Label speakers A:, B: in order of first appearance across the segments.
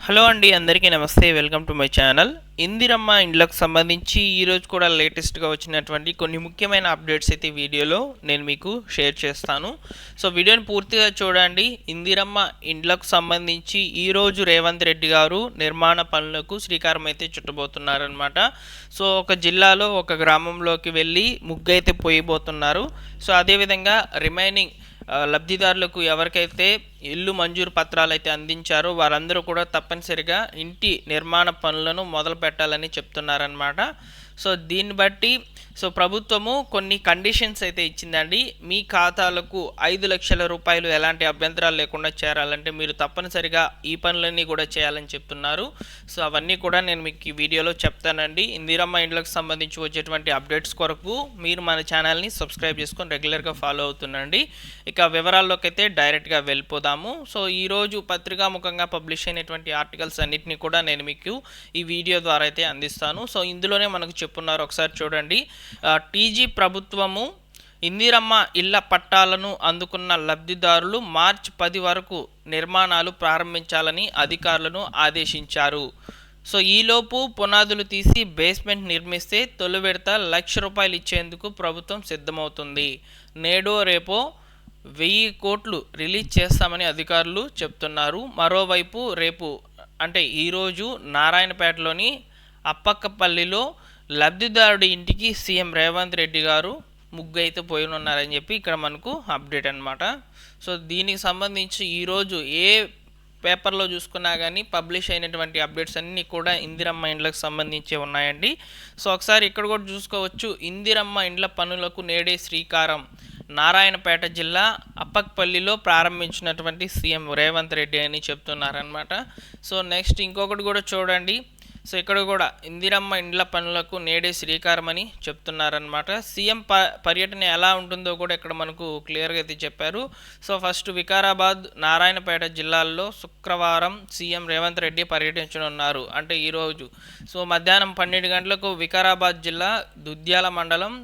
A: Hello అండి, అందరికీ నమస్తే. Welcome to my channel. Indiramma ఇండ్లకు సంబంధించి ఈరోజు కూడా లేటెస్ట్గా వచ్చినటువంటి కొన్ని ముఖ్యమైన అప్డేట్స్ అయితే వీడియోలో నేను మీకు షేర్ చేస్తాను. సో వీడియోని పూర్తిగా చూడండి. ఇందిరమ్మ ఇండ్లకు సంబంధించి ఈరోజు రేవంత్ రెడ్డి గారు నిర్మాణ పనులకు శ్రీకారం అయితే చుట్టబోతున్నారనమాట. సో ఒక జిల్లాలో ఒక గ్రామంలోకి వెళ్ళి ముగ్గు అయితే పోయబోతున్నారు. సో అదేవిధంగా రిమైనింగ్ లబ్ధిదారులకు ఎవరికైతే ఇల్లు మంజూరు పత్రాలు అయితే అందించారో వారందరూ కూడా తప్పనిసరిగా ఇంటి నిర్మాణ పనులను మొదలు పెట్టాలని చెప్తున్నారనమాట. సో దీన్ని బట్టి ప్రభుత్వము కొన్ని కండిషన్స్ అయితే ఇచ్చిందండి. మీ ఖాతాలకు 5 లక్షల రూపాయలు ఎలాంటి అభ్యంతరాలు లేకుండా చేరాలంటే మీరు తప్పనిసరిగా ఈ పనులన్నీ కూడా చేయాలని చెప్తున్నారు. సో అవన్నీ కూడా నేను మీకు ఈ వీడియోలో చెప్తానండి. ఇందిరమ్మ ఇండ్లకు సంబంధించి వచ్చేటువంటి అప్డేట్స్ కొరకు మీరు మన ఛానల్ని సబ్స్క్రైబ్ చేసుకొని రెగ్యులర్గా ఫాలో అవుతుండండి. ఇక వివరాల్లోకి అయితే డైరెక్ట్గా వెళ్ళిపోదాము. సో ఈరోజు పత్రికాముఖంగా పబ్లిష్ అయినటువంటి ఆర్టికల్స్ అన్నిటిని కూడా నేను మీకు ఈ వీడియో ద్వారా అయితే అందిస్తాను. సో ఇందులోనే మనకు చెప్పున్నారు, ఒకసారి చూడండి. టీజీ ప్రభుత్వము ఇందిరమ్మ ఇళ్ల పట్టాలను అందుకున్న లబ్ధిదారులు మార్చి 10 వరకు నిర్మాణాలు ప్రారంభించాలని అధికారులను ఆదేశించారు. సో ఈలోపు పునాదులు తీసి బేస్మెంట్ నిర్మిస్తే తొలి విడత ₹1,00,000 ఇచ్చేందుకు ప్రభుత్వం సిద్ధమవుతుంది. నేడో రేపో 1000 కోట్లు రిలీజ్ చేస్తామని అధికారులు చెప్తున్నారు. మరోవైపు రేపు అంటే ఈరోజు నారాయణపేటలోని అప్పక్కపల్లిలో లబ్ధిదారుడి ఇంటికి సీఎం రేవంత్ రెడ్డి గారు ముగ్గు అయితే పోయినున్నారని చెప్పి ఇక్కడ మనకు అప్డేట్ అనమాట. సో దీనికి సంబంధించి ఈరోజు ఏ పేపర్లో చూసుకున్నా కానీ పబ్లిష్ అయినటువంటి అప్డేట్స్ అన్నీ కూడా ఇందిరమ్మ ఇండ్లకు సంబంధించి ఉన్నాయండి. సో ఒకసారి ఇక్కడ కూడా చూసుకోవచ్చు. ఇందిరమ్మ ఇండ్ల పనులకు నేడే శ్రీకారం. నారాయణపేట జిల్లా అప్పక్పల్లిలో ప్రారంభించినటువంటి సీఎం రేవంత్ రెడ్డి అని చెప్తున్నారనమాట. సో నెక్స్ట్ ఇంకొకటి కూడా చూడండి. సో ఇక్కడ కూడా ఇందిరమ్మ ఇండ్ల పనులకు నేడే శ్రీకారం అని చెప్తున్నారనమాట. సీఎం పర్యటన ఎలా ఉంటుందో కూడా ఇక్కడ మనకు క్లియర్గా అయితే చెప్పారు. సో ఫస్ట్ వికారాబాద్, నారాయణపేట జిల్లాల్లో శుక్రవారం సీఎం రేవంత్ రెడ్డి పర్యటించనున్నారు. అంటే ఈరోజు మధ్యాహ్నం 12 గంటలకు వికారాబాద్ జిల్లా దుద్యాల మండలం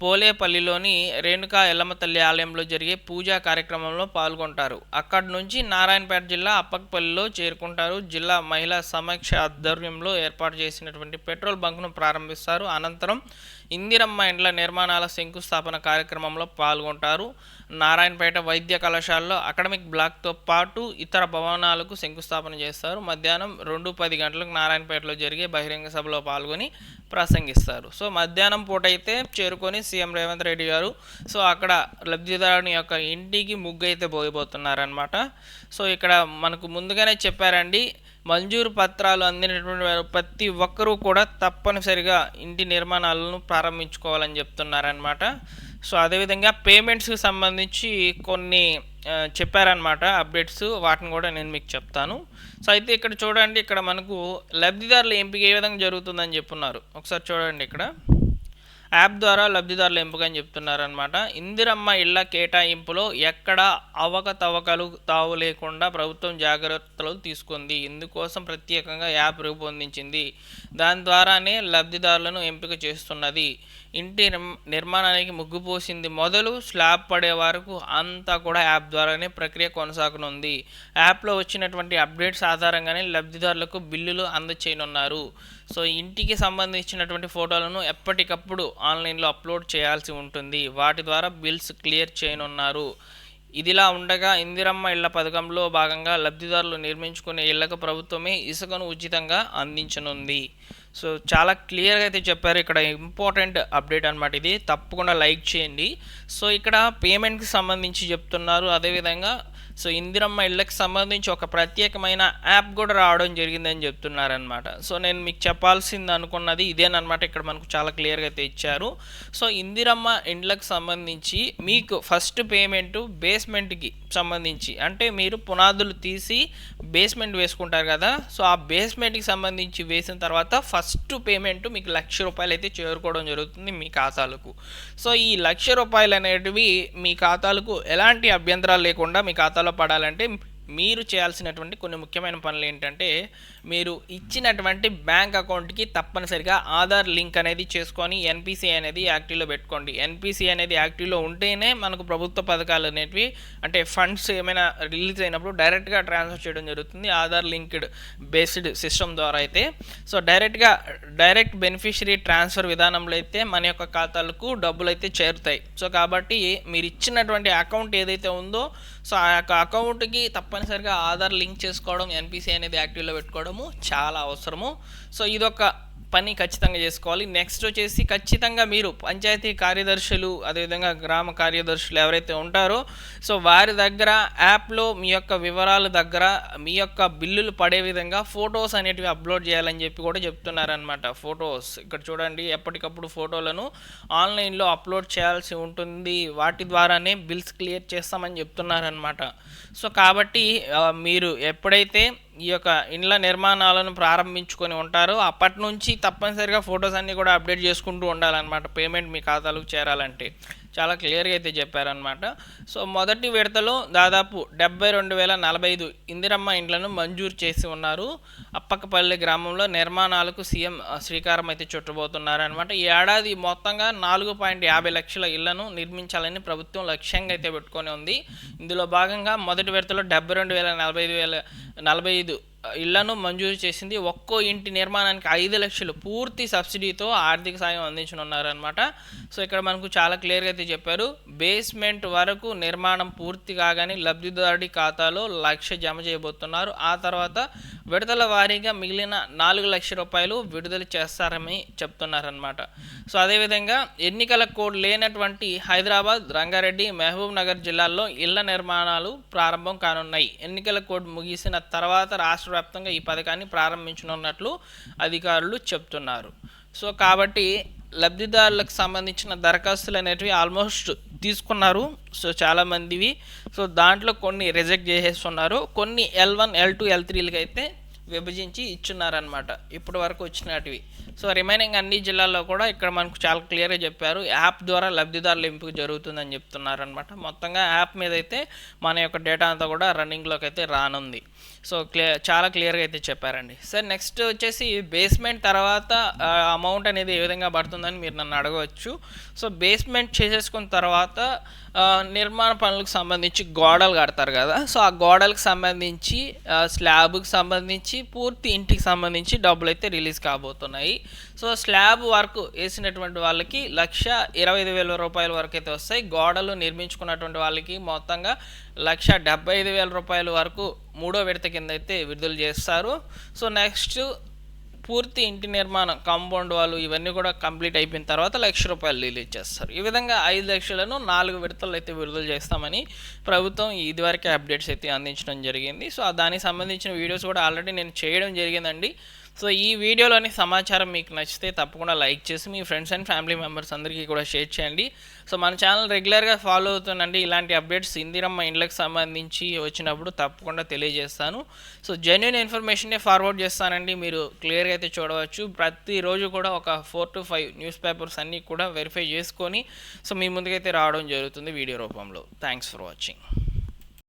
A: పోలేపల్లిలోని రేణుకా ఎల్లమ్మ తల్లి ఆలయంలో జరిగే పూజా కార్యక్రమంలో పాల్గొంటారు. అక్కడి నుంచి నారాయణపేట జిల్లా అప్పక్పల్లిలో చేరుకుంటారు. జిల్లా మహిళా సమీక్ష ఆధ్వర్యంలో ఏర్పాటు చేసినటువంటి పెట్రోల్ బంక్ను ప్రారంభిస్తారు. అనంతరం ఇందిరమ్మ ఇండ్ల నిర్మాణాల శంకుస్థాపన కార్యక్రమంలో పాల్గొంటారు. నారాయణపేట వైద్య కళాశాలలో అకాడమిక్ బ్లాక్తో పాటు ఇతర భవనాలకు శంకుస్థాపన చేస్తారు. మధ్యాహ్నం 2:10 గంటలకు నారాయణపేటలో జరిగే బహిరంగ సభలో పాల్గొని ప్రసంగిస్తారు. సో మధ్యాహ్నం పూట అయితే చేరుకొని సీఎం రేవంత్ రెడ్డి గారు అక్కడ లబ్ధిదారుని యొక్క ఇంటికి ముగ్గు అయితే పోయబోతున్నారనమాట. సో ఇక్కడ మనకు ముందుగానే చెప్పారండి, మంజూరు పత్రాలు అందినటువంటి ప్రతి ఒక్కరూ కూడా తప్పనిసరిగా ఇంటి నిర్మాణాలను ప్రారంభించుకోవాలని చెప్తున్నారనమాట. సో అదేవిధంగా పేమెంట్స్కి సంబంధించి కొన్ని చెప్పారనమాట అప్డేట్స్, వాటిని కూడా నేను మీకు చెప్తాను. సో అయితే ఇక్కడ చూడండి, ఇక్కడ మనకు లబ్ధిదారుల ఎంపిక ఏ విధంగా జరుగుతుందని చెప్పున్నారు. ఒకసారి చూడండి, ఇక్కడ యాప్ ద్వారా లబ్ధిదారుల ఎంపిక అని చెప్తున్నారనమాట. ఇందిరమ్మ ఇళ్ల కేటాయింపులో ఎక్కడా అవకతవకలు తావు లేకుండా ప్రభుత్వం జాగ్రత్తలు తీసుకుంది. ఇందుకోసం ప్రత్యేకంగా యాప్ రూపొందించింది. దాని ద్వారానే లబ్ధిదారులను ఎంపిక చేస్తున్నది. ఇంటి నిర్మాణానికి ముగ్గు పోసింది మొదలు స్లాబ్ పడే వరకు అంతా కూడా యాప్ ద్వారానే ప్రక్రియ కొనసాగనుంది. యాప్లో వచ్చినటువంటి అప్డేట్స్ ఆధారంగానే లబ్ధిదారులకు బిల్లులు అందచేయనున్నారు. సో ఇంటికి సంబంధించినటువంటి ఫోటోలను ఎప్పటికప్పుడు ఆన్లైన్లో అప్లోడ్ చేయాల్సి ఉంటుంది. వాటి ద్వారా బిల్స్ క్లియర్ చేయనున్నారు. ఇదిలా ఉండగా ఇందిరమ్మ ఇళ్ల పథకంలో భాగంగా లబ్ధిదారులు నిర్మించుకునే ఇళ్లకు ప్రభుత్వమే ఇసుకను ఉచితంగా అందించనుంది. సో చాలా క్లియర్గా అయితే చెప్పారు. ఇక్కడ ఇంపార్టెంట్ అప్డేట్ అనమాట ఇది, తప్పకుండా లైక్ చేయండి. సో ఇక్కడ పేమెంట్కి సంబంధించి చెప్తున్నారు. అదేవిధంగా ఇందిరమ్మ ఇళ్ళకి సంబంధించి ఒక ప్రత్యేకమైన యాప్ కూడా రావడం జరిగిందని చెప్తున్నారనమాట. సో నేను మీకు చెప్పాల్సింది అనుకున్నది ఇదేనమాట. ఇక్కడ మనకు చాలా క్లియర్గా అయితే ఇచ్చారు. సో ఇందిరమ్మ ఇండ్లకు సంబంధించి మీకు ఫస్ట్ పేమెంటు బేస్మెంట్కి సంబంధించి, అంటే మీరు పునాదులు తీసి బేస్మెంట్ వేసుకుంటారు కదా. సో ఆ బేస్మెంట్కి సంబంధించి వేసిన తర్వాత ఫస్ట్ పేమెంట్ మీకు ₹1,00,000 అయితే చేరుకోవడం జరుగుతుంది మీ ఖాతాలకు. సో ఈ ₹1,00,000 అనేటివి మీ ఖాతాలకు ఎలాంటి అభ్యంతరాలు లేకుండా మీ ఖాతాలో పడాలంటే మీరు చేయాల్సినటువంటి కొన్ని ముఖ్యమైన పనులు ఏంటంటే, మీరు ఇచ్చినటువంటి బ్యాంక్ అకౌంట్కి తప్పనిసరిగా ఆధార్ లింక్ అనేది చేసుకొని ఎన్పిసి అనేది యాక్టివ్లో పెట్టుకోండి. ఎన్పిసి అనేది యాక్టివ్లో ఉంటేనే మనకు ప్రభుత్వ పథకాలు అనేటివి, అంటే ఫండ్స్ ఏమైనా రిలీజ్ అయినప్పుడు డైరెక్ట్గా ట్రాన్స్ఫర్ చేయడం జరుగుతుంది ఆధార్ లింక్డ్ బేస్డ్ సిస్టమ్ ద్వారా అయితే. సో డైరెక్ట్ బెనిఫిషరీ ట్రాన్స్ఫర్ విధానంలో అయితే మన యొక్క ఖాతాలకు డబ్బులు అయితే చేరుతాయి. సో కాబట్టి మీరు ఇచ్చినటువంటి అకౌంట్ ఏదైతే ఉందో, సో ఆ యొక్క అకౌంట్కి తప్పనిసరిగా ఆధార్ లింక్ చేసుకోవడం, ఎన్పిసి అనేది యాక్టివ్లో పెట్టుకోవడము చాలా అవసరము. సో ఇదొక పని ఖచ్చితంగా చేసుకోవాలి. నెక్స్ట్ వచ్చేసి ఖచ్చితంగా మీరు పంచాయతీ కార్యదర్శులు, అదేవిధంగా గ్రామ కార్యదర్శులు ఎవరైతే ఉంటారో, సో వారి దగ్గర యాప్లో మీ యొక్క వివరాల దగ్గర మీ యొక్క బిల్లులు పడే విధంగా ఫొటోస్ అనేటివి అప్లోడ్ చేయాలని చెప్పి కూడా చెప్తున్నారనమాట. ఫొటోస్ ఇక్కడ చూడండి, ఎప్పటికప్పుడు ఫోటోలను ఆన్లైన్లో అప్లోడ్ చేయాల్సి ఉంటుంది. వాటి ద్వారానే బిల్స్ క్లియర్ చేస్తామని చెప్తున్నారనమాట. సో కాబట్టి మీరు ఎప్పుడైతే ఈ యొక్క ఇండ్ల నిర్మాణాలను ప్రారంభించుకొని ఉంటారో అప్పటి నుంచి తప్పనిసరిగా ఫొటోస్ అన్నీ కూడా అప్డేట్ చేసుకుంటూ ఉండాలన్నమాట, పేమెంట్ మీ ఖాతాలకు చేరాలంటే. చాలా క్లియర్గా అయితే చెప్పారనమాట. సో మొదటి విడతలో దాదాపు 72,045 ఇందిరమ్మ ఇండ్లను మంజూరు చేసి ఉన్నారు. అప్పకపల్లి గ్రామంలో నిర్మాణాలకు సీఎం శ్రీకారం అయితే చుట్టబోతున్నారనమాట. ఈ ఏడాది మొత్తంగా 4.50 లక్షల ఇళ్లను నిర్మించాలని ప్రభుత్వం లక్ష్యంగా అయితే పెట్టుకొని ఉంది. ఇందులో భాగంగా మొదటి విడతలో 72,045 ఇళ్లను మంజూరు చేసింది. ఒక్కో ఇంటి నిర్మాణానికి 5 లక్షలు పూర్తి సబ్సిడీతో ఆర్థిక సాయం అందించనున్నారనమాట. సో ఇక్కడ మనకు చాలా క్లియర్గా అయితే చెప్పారు. బేస్మెంట్ వరకు నిర్మాణం పూర్తి కాగానే లబ్ధిదారుడి ఖాతాలో 1 లక్ష జమ చేయబోతున్నారు. ఆ తర్వాత విడుదల వారీగా మిగిలిన 4 లక్షల రూపాయలు విడుదల చేస్తారని చెప్తున్నారనమాట. సో అదేవిధంగా ఎన్నికల కోడ్ లేనటువంటి హైదరాబాద్, రంగారెడ్డి, మహబూబ్ నగర్ జిల్లాల్లో ఇళ్ల నిర్మాణాలు ప్రారంభం కానున్నాయి. ఎన్నికల కోడ్ ముగిసిన తర్వాత రాష్ట్ర వ్యాప్తంగా ఈ పథకాన్ని ప్రారంభించనున్నట్లు అధికారులు చెప్తున్నారు. సో కాబట్టి లబ్ధిదారులకు సంబంధించిన దరఖాస్తులు అనేటివి ఆల్మోస్ట్ తీసుకున్నారు. సో చాలామందివి. సో దాంట్లో కొన్ని రిజెక్ట్ చేసేస్తున్నారు, కొన్ని L1, L2, L3లకి అయితే విభజించి ఇచ్చున్నారనమాట ఇప్పటి వరకు వచ్చినటివి. సో రిమైనింగ్ అన్ని జిల్లాల్లో కూడా ఇక్కడ మనకు చాలా క్లియర్గా చెప్పారు, యాప్ ద్వారా లబ్ధిదారుల ఎంపిక జరుగుతుందని చెప్తున్నారనమాట. మొత్తంగా యాప్ మీద అయితే మన యొక్క డేటా అంతా కూడా రన్నింగ్లోకి అయితే రానుంది. సో చాలా క్లియర్గా అయితే చెప్పారండి. సార్ నెక్స్ట్ వచ్చేసి బేస్మెంట్ తర్వాత అమౌంట్ అనేది ఏ విధంగా పడుతుందని మీరు నన్ను అడగవచ్చు. సో బేస్మెంట్ చేసేసుకున్న తర్వాత నిర్మాణ పనులకు సంబంధించి గోడలు కడతారు కదా, సో ఆ గోడలకు సంబంధించి స్లాబ్కి సంబంధించి పూర్తి ఇంటికి సంబంధించి డబ్బులు అయితే రిలీజ్ కాబోతున్నాయి. సో స్లాబ్ వర్క్ వేసినటువంటి వాళ్ళకి 1,25,000 రూపాయల వరకు అయితే వస్తాయి. గోడలు నిర్మించుకున్నటువంటి వాళ్ళకి మొత్తంగా 1,75,000 రూపాయల వరకు మూడో విడత కింద అయితే విడుదల చేస్తారు. సో నెక్స్ట్ పూర్తి ఇంటి నిర్మాణం, కాంపౌండ్ వాళ్ళు ఇవన్నీ కూడా కంప్లీట్ అయిపోయిన తర్వాత 1,00,000 రూపాయలు రిలీజ్ చేస్తారు. ఈ విధంగా 5 లక్షలను 4 విడతలు అయితే విడుదల చేస్తామని ప్రభుత్వం ఇదివరకే అప్డేట్స్ అయితే అందించడం జరిగింది. సో దానికి సంబంధించిన వీడియోస్ కూడా ఆల్రెడీ నేను చేయడం జరిగిందండి. సో ఈ వీడియోలోని సమాచారం మీకు నచ్చితే తప్పకుండా లైక్ చేసి మీ ఫ్రెండ్స్ అండ్ ఫ్యామిలీ మెంబర్స్ అందరికీ కూడా షేర్ చేయండి. సో మన ఛానల్ రెగ్యులర్గా ఫాలో అవుతుండండి. ఇలాంటి అప్డేట్స్ ఇందిరమ్మ ఇండ్లకు సంబంధించి వచ్చినప్పుడు తప్పకుండా తెలియజేస్తాను. సో జెన్యూన్ ఇన్ఫర్మేషనే ఫార్వర్డ్ చేస్తానండి. మీరు క్లియర్గా అయితే చూడవచ్చు. ప్రతిరోజు కూడా ఒక 4 to 5 న్యూస్ పేపర్స్ అన్నీ కూడా వెరిఫై చేసుకొని సో మీ ముందుకైతే రావడం జరుగుతుంది వీడియో రూపంలో. Thanks for watching.